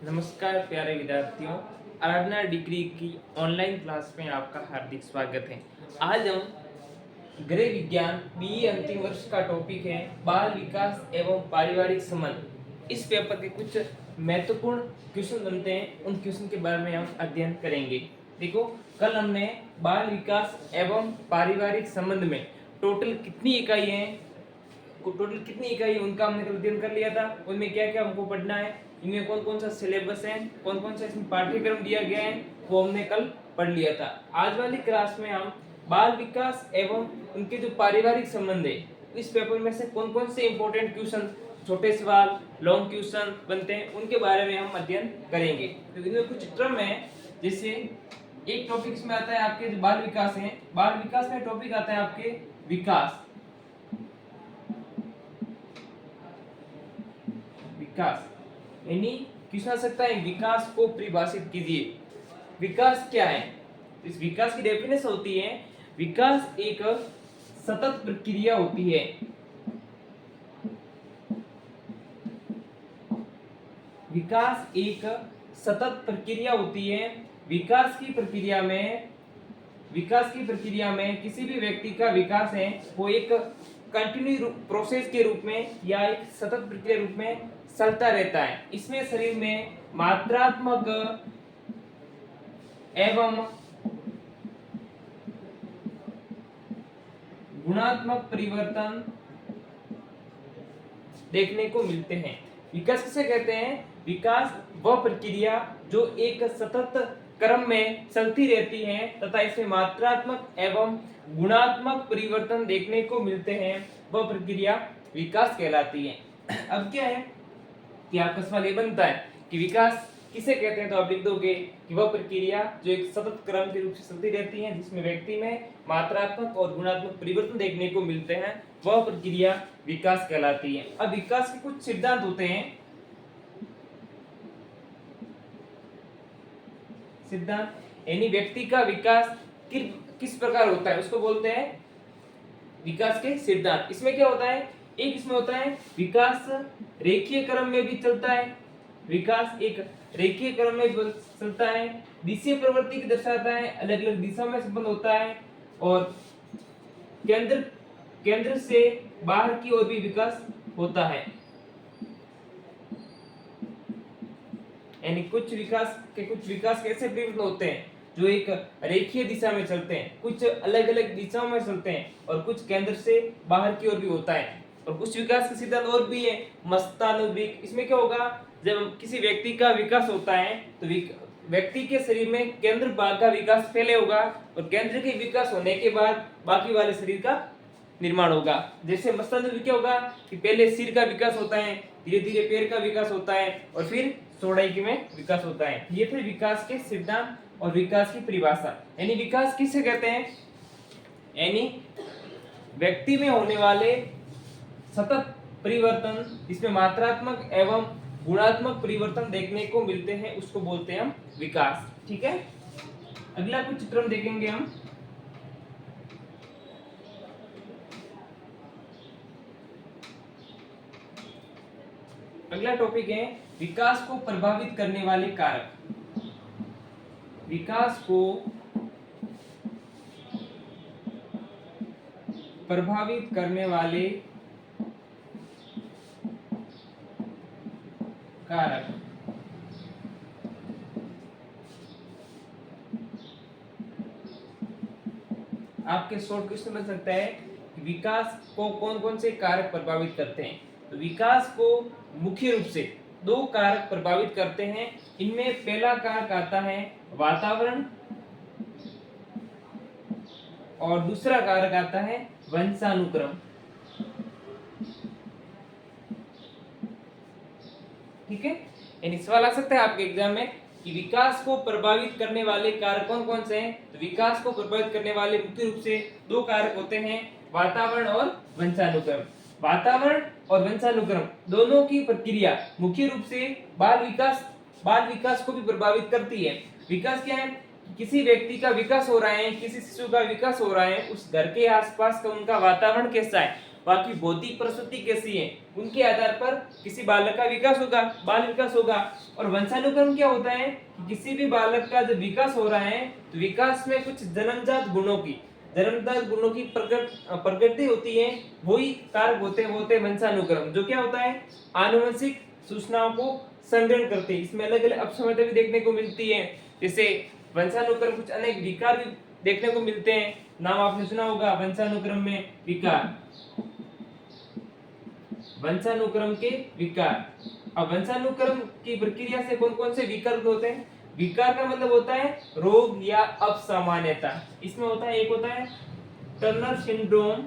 नमस्कार प्यारे विद्यार्थियों, आराधना डिग्री की ऑनलाइन क्लास में आपका हार्दिक स्वागत है। आज हम गृह विज्ञान बीए अंतिम वर्ष का टॉपिक है बाल विकास एवं पारिवारिक संबंध। इस पेपर के कुछ महत्वपूर्ण क्वेश्चन बनते हैं, उन क्वेश्चन के बारे में हम अध्ययन करेंगे। देखो, कल हमने बाल विकास एवं पारिवारिक संबंध में टोटल कितनी इकाई उनका हमने कल अध्ययन कर लिया था। उनमें क्या क्या हमको पढ़ना है, इनमें कौन कौन सा सिलेबस है, कौन कौन सा इसमें पाठ्यक्रम दिया गया है, वो हमने कल पढ़ लिया था। आज वाली क्लास में हम बाल विकास एवं उनके जो पारिवारिक संबंध है, इस पेपर में से कौन कौन से इंपॉर्टेंट क्वेश्चन, छोटे सवाल, लॉन्ग क्वेश्चन बनते हैं, उनके बारे में हम अध्ययन करेंगे। तो इनमें कुछ क्रम है, जैसे एक टॉपिक इसमें आता है आपके जो बाल विकास है, बाल विकास में टॉपिक आता है आपके विकास। यानी क्वेश्चन आ सकता है विकास को परिभाषित कीजिए। विकास क्या है? इस विकास की डेफिनेशन होती है, विकास एक सतत प्रक्रिया होती है। विकास एक सतत प्रक्रिया होती है। विकास की प्रक्रिया में किसी भी व्यक्ति का विकास है वो एक कंटिन्यू प्रोसेस के रूप में या एक सतत प्रक्रिया रूप में चलता रहता है। इसमें शरीर में मात्रात्मक एवं गुणात्मक परिवर्तन देखने को मिलते हैं। विकास किसे कहते हैं? विकास वह प्रक्रिया जो एक सतत क्रम में चलती रहती है तथा इसमें मात्रात्मक एवं गुणात्मक परिवर्तन देखने को मिलते हैं, वह प्रक्रिया विकास कहलाती है। अब क्या है कि आपका सवाल ये बनता है कि विकास किसे कहते हैं, तो आप लिख दोगे कि वह प्रक्रिया जो एक सतत क्रम के रूप से चलती रहती है, जिसमें व्यक्ति में मात्रात्मक और गुणात्मक परिवर्तन देखने को मिलते हैं, वह प्रक्रिया विकास कहलाती है। अब विकास के कुछ सिद्धांत होते हैं। सिद्धांत यानी व्यक्ति का विकास किस प्रकार होता है, उसको बोलते हैं विकास के सिद्धांत। इसमें क्या होता है, एक इसमें होता है विकास रेखीय क्रम में भी चलता है। विकास एक रेखीय क्रम में चलता है, दिशा प्रवृत्ति की दर्शाता है, अलग अलग दिशा में संबंध होता है, और केंद्र से बाहर की ओर भी विकास होता है। यानी कुछ विकास कैसे परिवर्तन होते हैं जो एक रेखीय दिशा में चलते हैं, कुछ अलग अलग दिशाओं में चलते हैं, और कुछ केंद्र से बाहर की ओर भी होता है। और कुछ विकास के सिद्धांत और भी है, मस्तानुविक। इसमें क्या होगा, जब किसी व्यक्ति का विकास होता है तो व्यक्ति के शरीर में केंद्र भाग का विकास पहले होगा, और केंद्र के विकास होने के बाद बाकी वाले शरीर का निर्माण होगा। जैसे मस्तानुविक क्या होगा कि पहले सिर का विकास होता है, धीरे धीरे पैर का विकास होता है, और फिर चौड़ाई में विकास होता है। ये थे विकास के सिद्धांत और विकास की परिभाषा। यानी विकास किसे कहते हैं? यानी व्यक्ति में होने वाले सतत परिवर्तन, इसमें मात्रात्मक एवं गुणात्मक परिवर्तन देखने को मिलते हैं, उसको बोलते हैं हम विकास। ठीक है, अगला कुछ क्रम देखेंगे हम। अगला टॉपिक है विकास को प्रभावित करने वाले कारक। विकास को प्रभावित करने वाले कारक। आपके शॉर्ट क्वेश्चन बन सकता है कि विकास को कौन कौन से कारक प्रभावित करते हैं। तो विकास को मुख्य रूप से दो कारक प्रभावित करते हैं। इनमें पहला कारक आता है वातावरण, और दूसरा कारक आता है वंशानुक्रम। ठीक है, यानी सवाल आ सकता है आपके एग्जाम में कि विकास को प्रभावित करने वाले कारक कौन कौन से हैं। तो विकास को प्रभावित करने वाले मुख्य रूप से दो कारक होते हैं, वातावरण और वंशानुक्रम। वातावरण और वंशानुक्रम दोनों की प्रक्रिया मुख्य रूप से बाल विकास को भी प्रभावित करती है। विकास क्या है? किसी व्यक्ति का विकास हो रहा है, किसी शिशु का विकास हो रहा है, उस घर के आसपास का उनका वातावरण कैसा है, बाकी भौतिक प्रस्तुति कैसी है उनके आधार पर किसी बालक का विकास होगा, बाल विकास होगा। और वंशानुक्रम क्या होता है कि किसी भी बालक का जब विकास हो रहा है तो विकास में कुछ जन्मजात गुणों की प्रगति होती है, वही कारक होते हैं वंशानुक्रम, जो क्या होता है आनुवंशिक सूचनाओं को संग्रहण करते हैं। इसमें अलग अलग अपक्षमता भी देखने को मिलती है, जैसे वंशानुक्रम कुछ अनेक विकार भी देखने को मिलते हैं। नाम आपने सुना होगा वंशानुक्रम में विकार, वंशानुक्रम के विकार। अब वंशानुक्रम की प्रक्रिया से कौन कौन से विकार होते हैं? विकार का मतलब होता है रोग या असामान्यता। इसमें होता है, एक होता है टर्नर सिंड्रोम,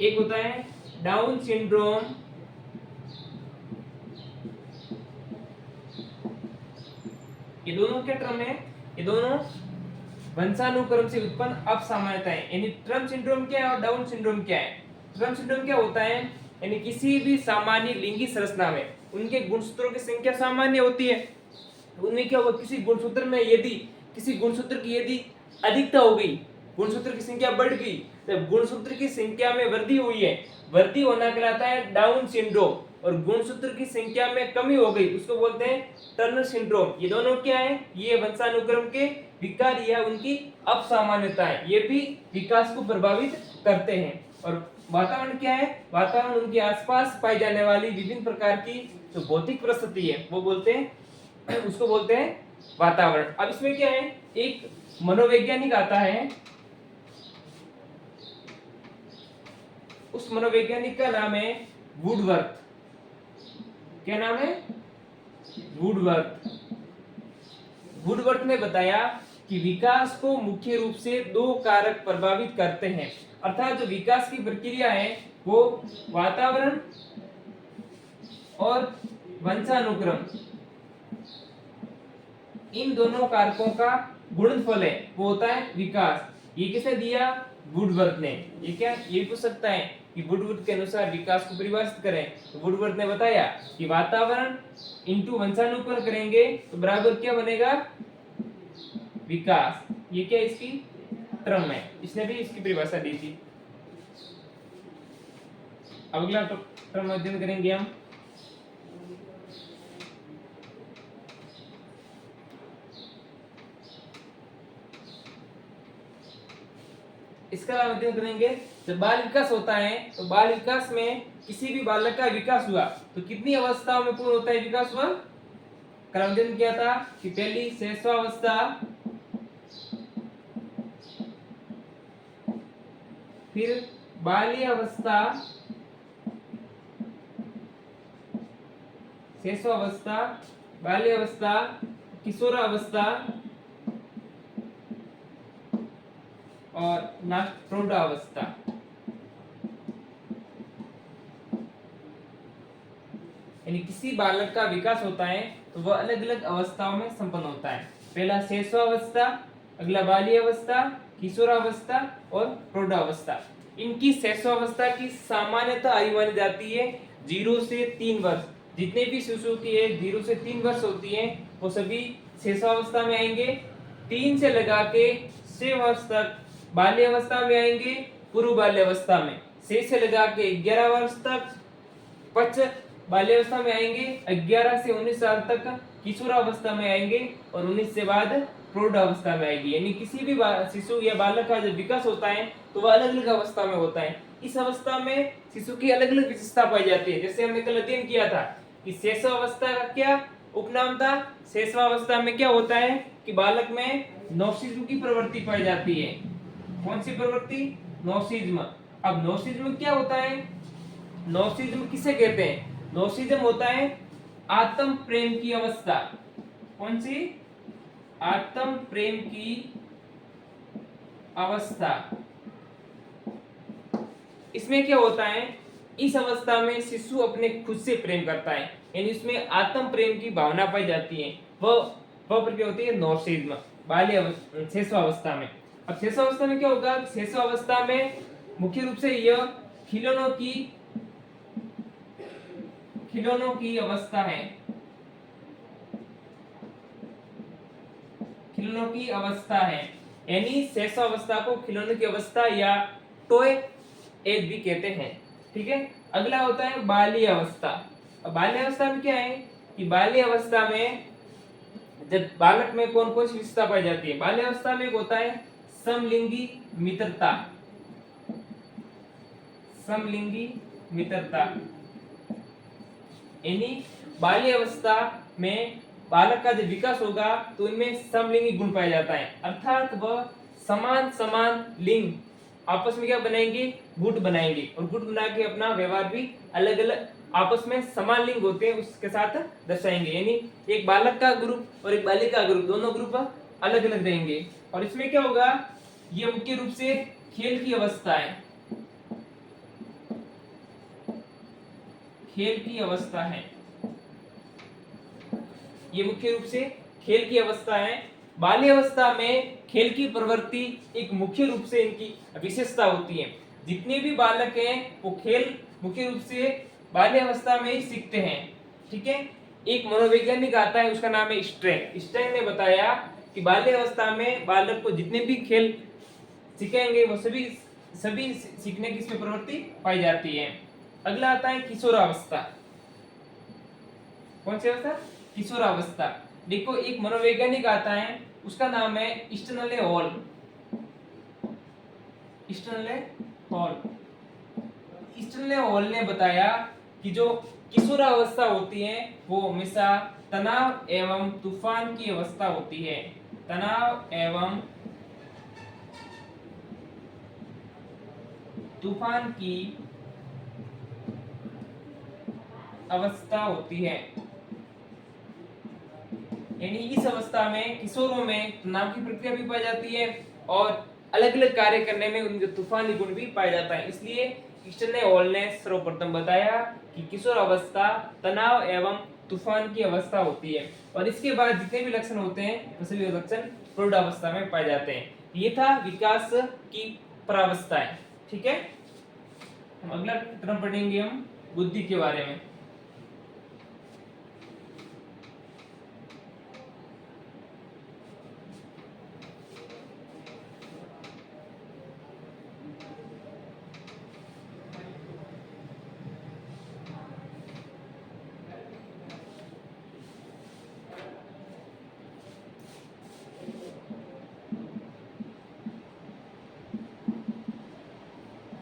एक होता है डाउन सिंड्रोम, ये दोनों क्या टर्म है? ये दोनों वंशानुक्रम से उत्पन्न असामान्यताएं। यानी ट्रम्प सिंड्रोम क्या है और डाउन सिंड्रोम क्या है? ट्रम्प सिंड्रोम क्या होता है? यानी किसी भी सामान्य लिंगी संरचना में उनके गुणसूत्रों की संख्या सामान्य होती है। उनमें क्या होगा, किसी गुणसूत्र में यदि किसी गुणसूत्र की यदि अधिकता हो गई, गुणसूत्र की संख्या बढ़ गई, तो गुणसूत्र की संख्या में वृद्धि हुई है, वृद्धि होना कहलाता है डाउन सिंड्रोम। और गुणसूत्र की संख्या में कमी हो गई, उसको बोलते हैं टर्नर सिंड्रोम। ये दोनों क्या है? ये वंशानुक्रम के विकार या उनकी असामान्यताएं, ये भी विकास को प्रभावित करते हैं। और वातावरण क्या है? वातावरण उनके आसपास पाई जाने वाली विभिन्न प्रकार की जो भौतिक परिस्थिति है वो बोलते हैं, उसको बोलते हैं वातावरण। अब इसमें क्या है, एक मनोवैज्ञानिक आता है, उस मनोवैज्ञानिक का नाम है वुडवर्थ। क्या नाम है? वुडवर्थ। वुडवर्थ ने बताया कि विकास को मुख्य रूप से दो कारक प्रभावित करते हैं, अर्थात जो विकास की प्रक्रिया है वो वातावरण और वंशानुक्रम, इन दोनों कारकों का गुणनफल है, वो होता है विकास। ये किसने दिया? वुडवर्थ ने। ये क्या, ये पूछ सकता है कि वुडवर्थ के अनुसार विकास को परिभाषित करें, तो वुडवर्थ ने बताया कि वातावरण इंटू वंशानुक्रम करेंगे तो बराबर क्या बनेगा? विकास। ये क्या इसकी टर्म है, इसने भी इसकी परिभाषा दी थी। अगला टर्म अध्ययन करेंगे हम, इसका अध्ययन करेंगे। जब बाल विकास होता है तो बाल विकास में किसी भी बालक का विकास हुआ तो कितनी अवस्थाओं में पूर्ण होता है विकास हुआ? कल अध्ययन किया था कि पहली शैशवावस्था, फिर बाल्यावस्था, शैशवावस्था, बाल्यावस्था, किशोरावस्था और लास्ट प्रौढ़ावस्था। यानी किसी बालक का विकास होता है तो वह अलग अलग अवस्थाओं में संपन्न होता है। पहला शैशवावस्था, अगला बाल्यावस्था, किशोरावस्था और प्रौढ़ावस्था। इनकी शैशवावस्था की सामान्यतः आयु मानी जाती है 0 से 3 वर्ष। जितने भी शिशु की एज 0 से 3 वर्ष होती है वो सभी शैशवावस्था में आएंगे। 3 से लगा के 6 वर्ष तक बाल्यावस्था में आएंगे, पूर्व बाल्यावस्था में। 6 से लगा के 11 वर्ष तक पच बाल्यावस्था में आएंगे, 11 से 19 साल तक किशोरावस्था में आएंगे और 19 से बाद प्रौढ़ावस्था में आएगी। यानी किसी भी शिशु या बालक का जब विकास होता है तो वह अलग अलग अवस्था में होता है। इस अवस्था में शिशु की अलग अलग विशेषता पाई जाती है। जैसे हमने कल अध्ययन किया था कि शैशवावस्था का क्या उपनाम था? शैशवावस्था में क्या होता है कि बालक में नोसिज्म की प्रवृत्ति पाई जाती है। कौन सी प्रवृत्ति? नोसिज्म। अब नोसिज्म क्या होता है? नोसिज्म किसे कहते हैं? नोसिज्म होता है आत्म प्रेम की अवस्था। कौन सी? आत्म प्रेम की अवस्था। इसमें क्या होता है? इस अवस्था में शिशु अपने खुद से प्रेम करता है, यानी इसमें आत्म प्रेम की भावना पाई जाती है। वह प्रक्रिया होती है नोसिज्म, शैशवावस्था में। अब शैशवावस्था में क्या होगा? शैशवावस्था में मुख्य रूप से यह खिलौनों की अवस्था है। खिलौनों की अवस्था है। यानी शैशवावस्था को खिलौने की अवस्था या टॉय एज भी कहते हैं। ठीक है, अगला होता है बाल्य अवस्था। अब बाल्य अवस्था में क्या है कि बाल्य अवस्था में जब बालक में कौन कौन सी विशेषता पाई जाती है। बाल्य अवस्था में एक होता है समलिंगी मित्रता, समलिंगी मित्रता, यानी बाल्य अवस्था में बालक का जब विकास होगा तो इनमें समलिंगी गुण पाया जाता है, अर्थात वह समान समान लिंग आपस में क्या बनाएंगे, गुट बनाएंगे, और गुट बना के अपना व्यवहार भी अलग अलग आपस में समान लिंग होते हैं उसके साथ दर्शाएंगे। यानी एक बालक का ग्रुप और एक बालिका का ग्रुप, दोनों ग्रुप अलग अलग रहेंगे। और इसमें क्या होगा, ये मुख्य रूप से खेल की अवस्था है, खेल की अवस्था है, ये मुख्य रूप से खेल की अवस्था है। बाल्य अवस्था में खेल की प्रवृत्ति एक मुख्य रूप से इनकी विशेषता होती है। जितने भी बालक हैं वो खेल मुख्य रूप से बाल्य अवस्था में ही सीखते हैं। ठीक है, एक मनोवैज्ञानिक आता है उसका नाम है स्ट्रेन। स्ट्रेन ने बताया कि बाल्य अवस्था में बालक को जितने भी खेल सीखेंगे वो सभी सभी सीखने की इसमें प्रवृत्ति पाई जाती है। अगला आता है किशोरावस्था। कौन सी अवस्था, किशोरावस्था। देखो एक मनोवैज्ञानिक आता है उसका नाम है Stanley hall, Stanley hall. Stanley hall ने बताया कि जो किशोरावस्था होती है वो हमेशा तनाव एवं तूफान की अवस्था होती है, तनाव एवं तूफान की अवस्था होती है। यानी इस अवस्था में किशोरों में तनाव की प्रक्रिया भी पाई जाती है और अलग अलग कार्य करने में उनके तूफानी गुण भी पाया जाता है। इसलिए स्टैनले हॉल ने सर्वप्रथम बताया कि किशोर अवस्था तनाव एवं तूफान की अवस्था होती है, और इसके बाद जितने भी लक्षण होते हैं वो सभी लक्षण प्रौढ़ावस्था में पाए जाते हैं। ये था विकास की प्रावस्थाएं। ठीक है, हम अगला टर्म पढ़ेंगे हम बुद्धि के बारे में।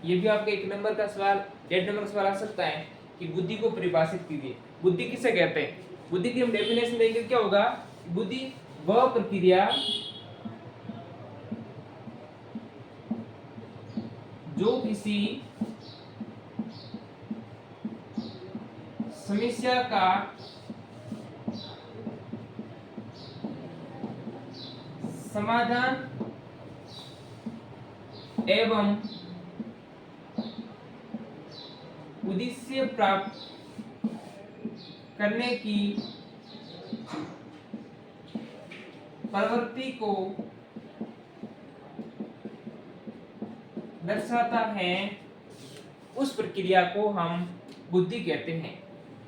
ये भी आपके एक नंबर का सवाल, डेढ़ नंबर का सवाल आ सकता है कि बुद्धि को परिभाषित कीजिए। बुद्धि किसे कहते हैं? बुद्धि की हम डेफिनेशन देंगे, क्या होगा, बुद्धि वह प्रक्रिया जो किसी समस्या का समाधान एवं उद्देश्य प्राप्त करने की प्रवृत्ति को दर्शाता है, उस प्रक्रिया को हम बुद्धि कहते हैं।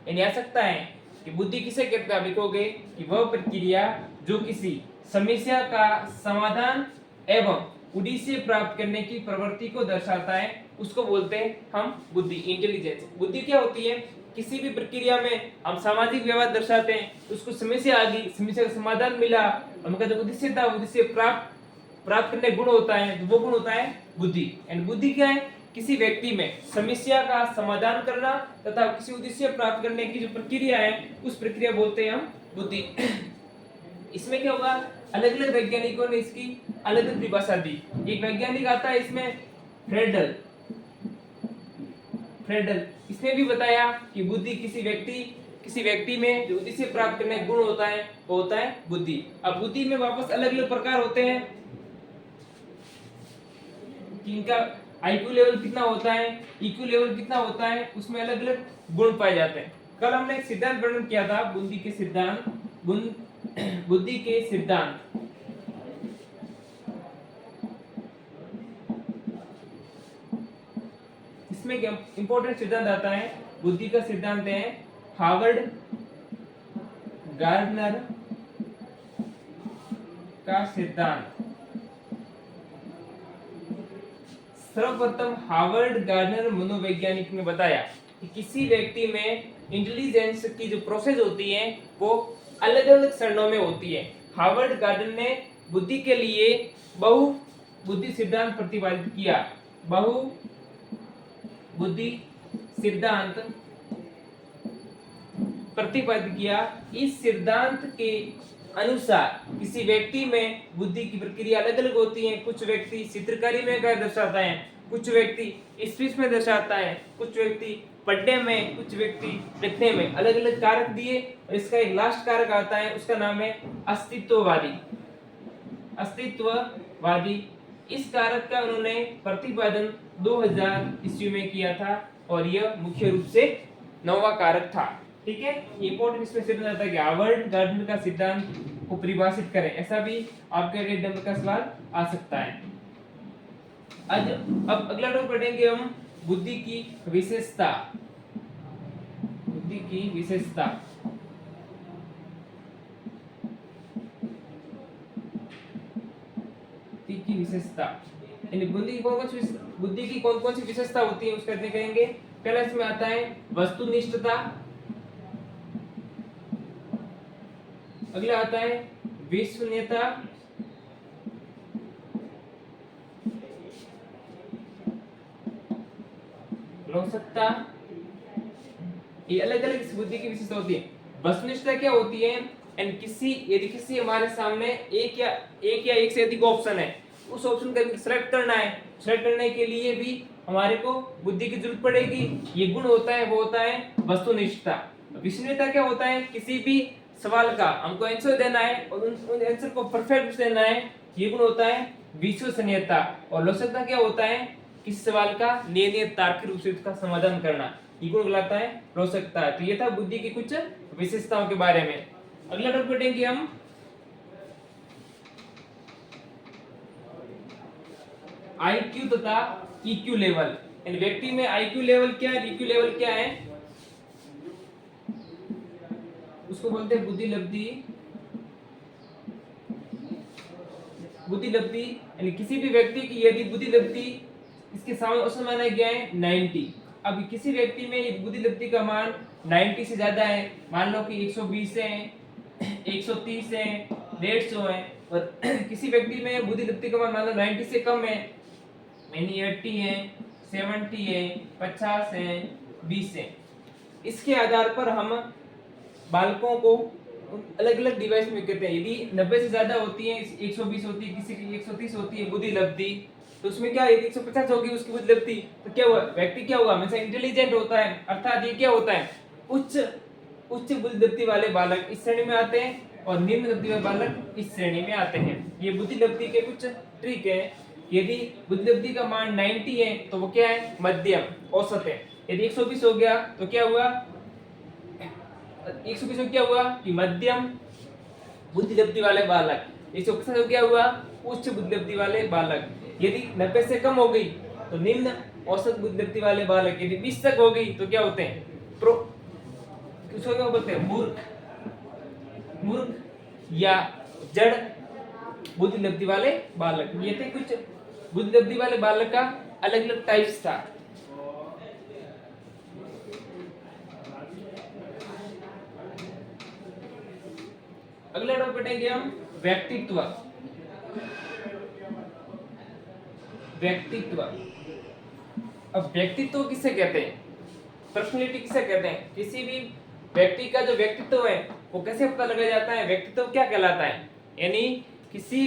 यानी आ सकता है कि बुद्धि किसे कहते हैं, लिखोगे कि वह प्रक्रिया जो किसी समस्या का समाधान एवं उद्देश्य प्राप्त करने की प्रवृत्ति को दर्शाता है, उसको बोलते हैं हम बुद्धि, इंटेलिजेंस। बुद्धि क्या होती है, किसी भी प्रक्रिया में हम सामाजिक व्यवहार दर्शाते हैं, उसको समस्या आ गई, समस्या का समाधान मिला, उनका जो उद्देश्य था उद्देश्य प्राप्त करने गुण होता है, तो वो गुण होता है बुद्धि। एंड बुद्धि क्या है, किसी व्यक्ति में समस्या का समाधान करना तथा किसी उद्देश्य प्राप्त करने की जो प्रक्रिया है उस प्रक्रिया बोलते हैं हम बुद्धि। इसमें क्या होगा, अलग अलग वैज्ञानिकों ने इसकी अलग अलग परिभाषा दी। एक वैज्ञानिक आता है इसमें फ्रेडल, इसने भी बताया कि बुद्धि किसी व्यक्ति में जो उद्देश्य प्राप्त करने का गुण होता है वो होता है बुद्धि। अब बुद्धि में वापस अलग अलग प्रकार होते हैं कि इनका आईक्यू लेवल कितना होता है, ईक्यू लेवल कितना होता है, उसमें अलग अलग गुण पाए जाते हैं। कल हमने एक सिद्धांत वर्णन किया था बुद्धि के सिद्धांत, बुद्धि के सिद्धांत। इसमें इंपॉर्टेंट सिद्धांत आता है, बुद्धि का सिद्धांत है हार्वर्ड गार्डनर का सिद्धांत। सर्वप्रथम हार्वर्ड गार्डनर मनोवैज्ञानिक ने बताया कि किसी व्यक्ति में इंटेलिजेंस की जो प्रोसेस होती है वो अलग अलग चरणों में होती है। हार्वर्ड गार्डनर ने बुद्धि के लिए बहु बुद्धि सिद्धांत प्रतिपादित किया। बहु बुद्धि सिद्धांत प्रतिपादित किया। इस सिद्धांत के अनुसार किसी व्यक्ति में बुद्धि की प्रक्रिया अलग अलग होती है। कुछ व्यक्ति चित्रकारी में कार्य दर्शाता है, कुछ व्यक्ति स्पीच में दर्शाता है, कुछ व्यक्ति पढ़ने में, कुछ व्यक्ति लिखने में, अलग अलग कारक दिए। और इसका एक लास्ट कारक आता है, उसका नाम है अस्तित्ववादी। अस्तित्ववादी इस कारक का उन्होंने प्रतिपादन 2000 ईस्वी में किया था और यह मुख्य रूप से 9वां कारक था। ठीक है, इंपॉर्टेंट इसमें से जाता है कि हार्वर्ड गार्डनर का सिद्धांत को परिभाषित करें, ऐसा भी आपके एग्जाम नंबर का सवाल आ सकता है। आज अब अगला टॉपिक पढ़ेंगे हम बुद्धि की विशेषता। बुद्धि की विशेषता। बुद्धि की विशेषता यानी बुद्धि की कौन कौन सी विशेषता होती है उसका अध्ययन करेंगे। पहला इसमें आता है वस्तुनिष्ठता, अगला आता है विश्वसनीयता, लौकिकता। ये अलग अलग इस बुद्धि की विशेषता होती है। वस्तुनिष्ठता क्या होती है? यदि किसी हमारे सामने एक या एक से अधिक ऑप्शन है, उस ऑप्शन का सिलेक्ट करना है, सिलेक्ट करने के लिए भी हमारे को बुद्धि की जरूरत पड़ेगी। ये गुण होता है, वो होता है वस्तुनिष्ठता। विश्वसनीयता क्या होता है? किसी भी सवाल का हमको आंसर देना है और उन आंसर को परफेक्ट देना है, ये गुण होता है विश्वसनीयता। और लौकिकता क्या होता है? किसी सवाल का नियमित तार्किक रूप से उसका समाधान करना, ये गुण कहलाता है लौकिकता। तो ये था बुद्धि की कुछ विशेषताओं के बारे में। अगला टॉपिक पढ़ेंगे हम IQ तथा EQ लेवल। इन व्यक्ति में IQ लेवल क्या है, EQ लेवल क्या है, उसको बोलते हैं बुद्धि लब्धि। बुद्धि लब्धि यानी किसी भी व्यक्ति की यदि बुद्धि लब्धि इसके सामने औसत माना गया है 90। अब किसी व्यक्ति में यदि बुद्धि लब्धि का मान 90 से ज्यादा है, मान लो कि 120 है, 130 है, 150 है, और किसी व्यक्ति में बुद्धि लब्धि का मान लो 90 से कम है, यानी 80 है, 70 है, 50 है, 20 है, इसके आधार पर हम बालकों को अलग अलग डिवाइस में कहते हैं। यदि 90 से ज्यादा होती है, 120 होती है, किसी की 130 होती है बुद्धि लब्धि, तो उसमें क्या है, 150 होगी उसकी बुद्धि लब्धि, तो क्या हुआ, व्यक्ति क्या हुआ, हमेशा इंटेलिजेंट होता है। अर्थात ये क्या होता है, उच्च बुद्धि लब्धि वाले बालक इस श्रेणी में आते हैं और निम्न लब्धि वाले बालक इस श्रेणी में आते हैं। ये बुद्धि लब्धि के कुछ ट्रिक है। यदि बुद्धि लब्धि का मान 90 है तो वो क्या है, मध्यम औसत है। यदि 120 हो गया तो क्या हुआ, 120 में क्या हुआ कि मध्यम बुद्धि लब्धि वाले बालक। 150 में क्या हुआ, उच्च बुद्धि लब्धि वाले बालक। यदि 90 से कम हो गई तो निम्न औसत बुद्धि लब्धि वाले बालक। यदि 20 तक हो गई तो क्या होते हैं, क्या बोलते हैं, मूर्ख या जड़ बुद्धि लब्धि वाले बालक। ये थे कुछ बुद्धि लब्धि वाले बालक का अलग अलग टाइप्स था। अगला टॉपिक पढ़ेंगे हम व्यक्तित्व। व्यक्तित्व, अब व्यक्तित्व किसे कहते हैं, पर्सनैलिटी किसे कहते हैं, किसी भी व्यक्ति का जो व्यक्तित्व है वो कैसे पता लगाया जाता है, व्यक्तित्व क्या कहलाता है। यानी किसी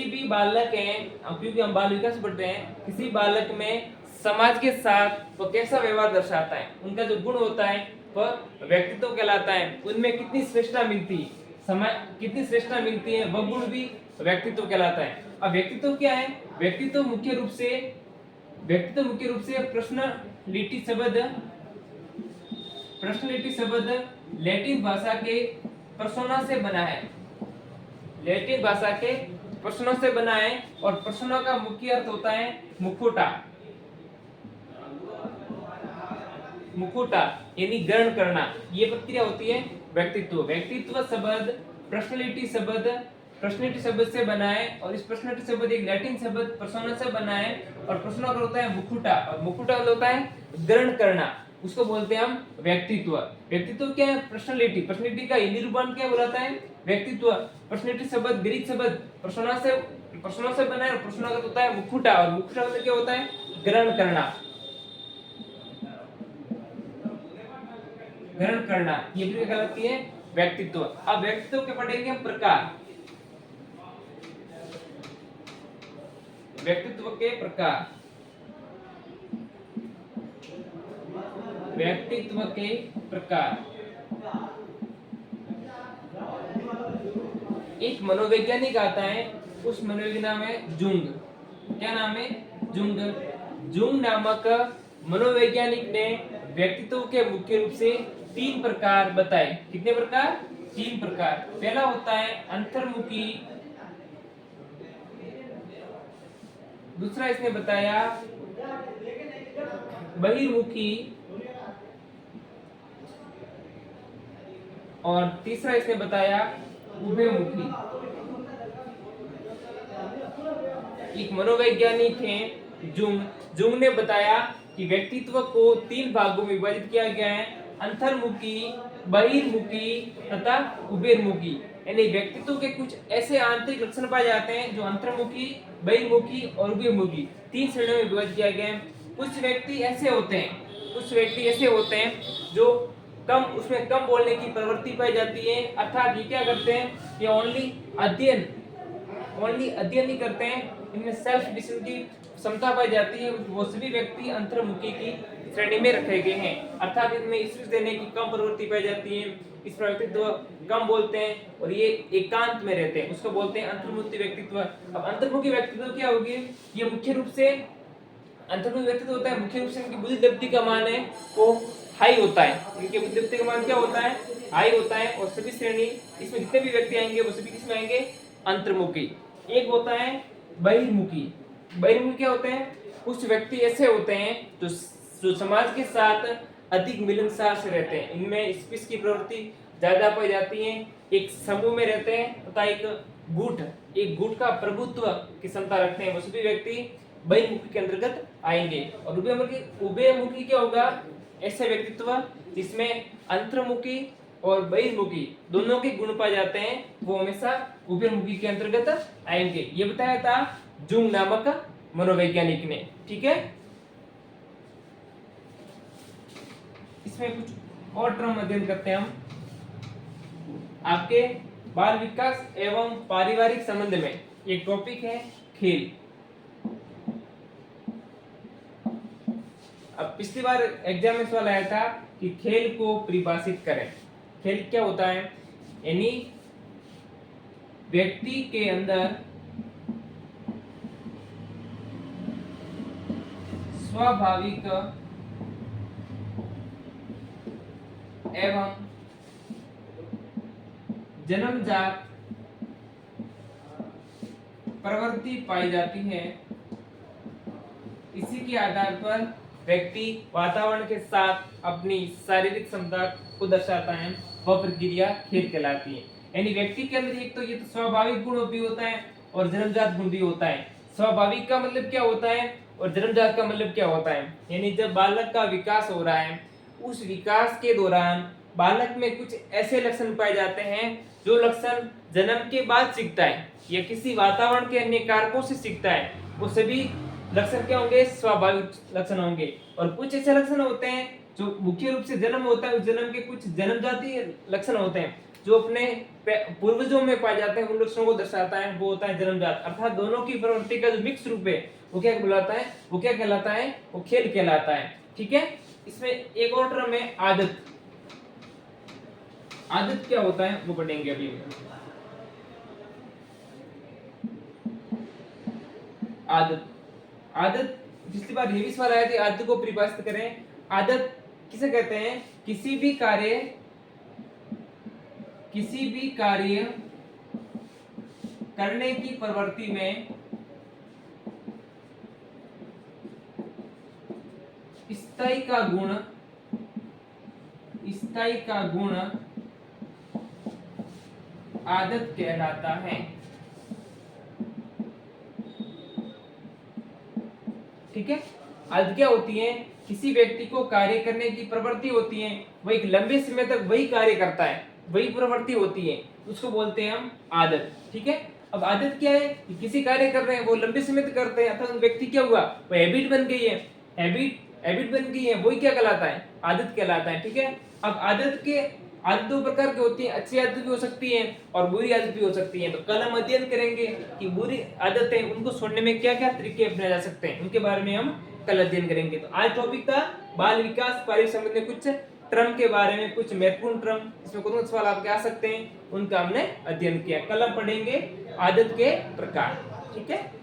भी बालक है, क्योंकि हम बाल विकास पढ़ते हैं, किसी बालक में समाज के साथ वो कैसा व्यवहार दर्शाता है, उनका जो गुण होता है वह व्यक्तित्व कहलाता है। उनमें कितनी श्रेष्ठता मिलती है, कितनी श्रेष्ठता मिलती है, वह गुण भी व्यक्तित्व कहलाता है। अब व्यक्तित्व क्या है, व्यक्तित्व मुख्य रूप से पर्सनालिटी शब्द लैटिन भाषा के पर्सोना से बना है। लैटिन भाषा के पर्सोना से बना है और पर्सोना का मुख्य अर्थ होता है मुखौटा। मुखौटा यानी ग्रहण करना, ये प्रक्रिया होती है व्यक्तित्व। व्यक्तित्व शब्द, पर्सनालिटी शब्द पर्सनैलिटी शब्द से बना है और इस पर्सनैलिटी शब्द एक लैटिन शब्द पर्सोना से बना है और पर्सोना का होता है मुकुटा और मुकुटा होता है ग्रहण करना, उसको बोलते हैं हम व्यक्तित्व। व्यक्तित्व क्या है? पर्सनैलिटी। पर्सनैलिटी का हिंदी रूपांतर क्या बोलाता है? व्यक्तित्व। पर्सनैलिटी शब्द ग्रीक शब्द पर्सोना से बना है और पर्सोना का होता है मुकुटा और मुकुटा मतलब क्या होता है? ग्रहण करना, ग्रहण करना, ये भी क्या कहलाती है? व्यक्तित्व। अब व्यक्तित्व के पढ़ेंगे हम प्रकार। व्यक्तित्व के प्रकार, व्यक्तित्व के प्रकार। एक मनोवैज्ञानिक आता है, उस मनोवैज्ञानिक नाम है जुंग। क्या नाम है? जुंग। जुंग नामक मनोवैज्ञानिक ने व्यक्तित्व के मुख्य रूप से 3 प्रकार बताए। कितने प्रकार? 3 प्रकार। पहला होता है अंतर्मुखी, दूसरा इसने बताया बहिर्मुखी और तीसरा इसने बताया उभयमुखी। एक मनोवैज्ञानिक हैं जुंग। जुंग ने बताया कि व्यक्तित्व को 3 भागों में विभाजित किया गया है, अंतर्मुखी, बहिर्मुखी तथा उभयमुखी। यानी व्यक्तित्व के कुछ ऐसे आंतरिक लक्षण पाए जाते हैं जो अंतर्मुखी, बहिर्मुखी और उभयमुखी 3 श्रेणियों में विभाजित किया गया है। कुछ व्यक्ति ऐसे होते हैं जो कम उसमें कम बोलने की प्रवृत्ति पाई जाती है, अर्थात ये क्या करते हैं? ये ओनली अध्ययन ही करते हैं, इनमें सेल्फ डिसीजन की क्षमता पाई जाती है। वो सभी व्यक्ति अंतर्मुखी की श्रेणी में रखे गए हैं, अर्थात इनमें स्पीच देने की कम प्रवृत्ति पाई जाती है, इस व्यक्तित्व कम बोलते हैं और ये एकांत में रहते हैं, उसको बोलते हैं अंतर्मुखी व्यक्तित्व। अब अंतर्मुखी व्यक्तित्व क्या होगी? ये मुख्य रूप से अंतर्मुखी व्यक्तित्व होता है, मुख्य रूप से इनकी बुद्धि दीप्ति का मान है वो हाई होता है। इनके बुद्धि दीप्ति का मान क्या होता है? हाई होता है। और सभी श्रेणी इसमें जितने भी व्यक्ति आएंगे वो सभी किसमें आएंगे? अंतर्मुखी। एक होता है बहिर्मुखी। बहिर्मुखी क्या होते हैं? कुछ व्यक्ति ऐसे होते हैं जो समाज के साथ अधिक मिलनसार से रहते हैं, इनमें स्पीच की प्रवृत्ति ज्यादा पाई जाती है, एक समूह में रहते हैं तथा एक गुट का प्रभुत्व की क्षमता रखते हैं, वो सभी व्यक्ति बहिर्मुखी के अंतर्गत आएंगे। और उभयमुखी क्या होगा? ऐसे व्यक्तित्व जिसमें अंतर्मुखी और बहिर्मुखी दोनों के गुण पाए जाते हैं, वो हमेशा उभयमुखी के अंतर्गत आएंगे। ये बताया था जुंग नामक मनोवैज्ञानिक ने। ठीक है, इसमें कुछ और टर्म अध्ययन करते हैं हम। आपके बाल विकास एवं पारिवारिक संबंध में एक टॉपिक है खेल। अब पिछली बार एग्जाम में सवाल आया था कि खेल को परिभाषित करें। खेल क्या होता है? यानी व्यक्ति के अंदर स्वाभाविक एवं जन्मजात प्रवृत्ति पाई जाती है, इसी के आधार पर व्यक्ति वातावरण के साथ अपनी शारीरिक क्षमता को दर्शाता है, वह प्रक्रिया खेल कहलाती है। यानी व्यक्ति के अंदर एक तो ये तो स्वाभाविक गुण भी होता है और जन्मजात गुण भी होता है। स्वाभाविक का मतलब क्या होता है और जन्मजात का मतलब क्या होता है? यानी जब बालक का विकास हो रहा है, उस विकास के दौरान बालक में कुछ ऐसे लक्षण पाए जाते हैं जो लक्षण जन्म के बाद सीखता है या किसी वातावरण के अन्य कारकों से सीखता है, वो सभी लक्षण क्या होंगे? स्वाभाविक लक्षण होंगे। और कुछ ऐसे लक्षण होते हैं जो मुख्य रूप से जन्म होता है, उस जन्म के कुछ जन्मजातीय लक्षण होते हैं जो अपने पूर्वजों में पाए जाते हैं, उन लक्षणों को दर्शाता है, वो होता है जन्मजात। अर्थात दोनों की प्रवृत्ति का जो मिक्स रूप है वो क्या बुलाता है? वो क्या कहलाता है? वो खेल कहलाता है। ठीक है, इसमें एक और टर्म है आदत। आदत क्या होता है वो पढ़ेंगे अभी। आदत पिछली बार ये भी सवाल आया था, आदत को परिभाषित करें। आदत किसे कहते हैं? किसी भी कार्य करने की प्रवृत्ति में स्थायी का गुण आदत कहलाता है। ठीक है, आदत क्या होती है? किसी व्यक्ति को कार्य करने की प्रवृत्ति होती है, वो एक लंबे समय तक वही कार्य करता है, वही प्रवृत्ति होती है, उसको बोलते हैं हम आदत। ठीक है, अब आदत क्या है कि किसी कार्य कर रहे हैं, वो लंबे समय तक करते हैं, अर्थात व्यक्ति क्या हुआ, वो हैबिट बन गई है, हैबिट बन गई है, वही क्या कहलाता है? आदत कहलाता है। ठीक है, अब आदत दो प्रकार की होती है, अच्छी आदत भी हो सकती है और बुरी आदत भी हो सकती है। तो कल हम अध्ययन करेंगे कि बुरी आदतें, उनको छोड़ने में क्या क्या तरीके अपनाए जा सकते हैं, उनके बारे में हम कल अध्ययन करेंगे। तो आज टॉपिक था बाल विकास पारिवारिक संबंध में कुछ टर्म के बारे में, कुछ महत्वपूर्ण टर्म, इसमें कौन से सवाल आपके आ सकते हैं, उनका हमने अध्ययन किया। कल हम पढ़ेंगे आदत के प्रकार। ठीक है।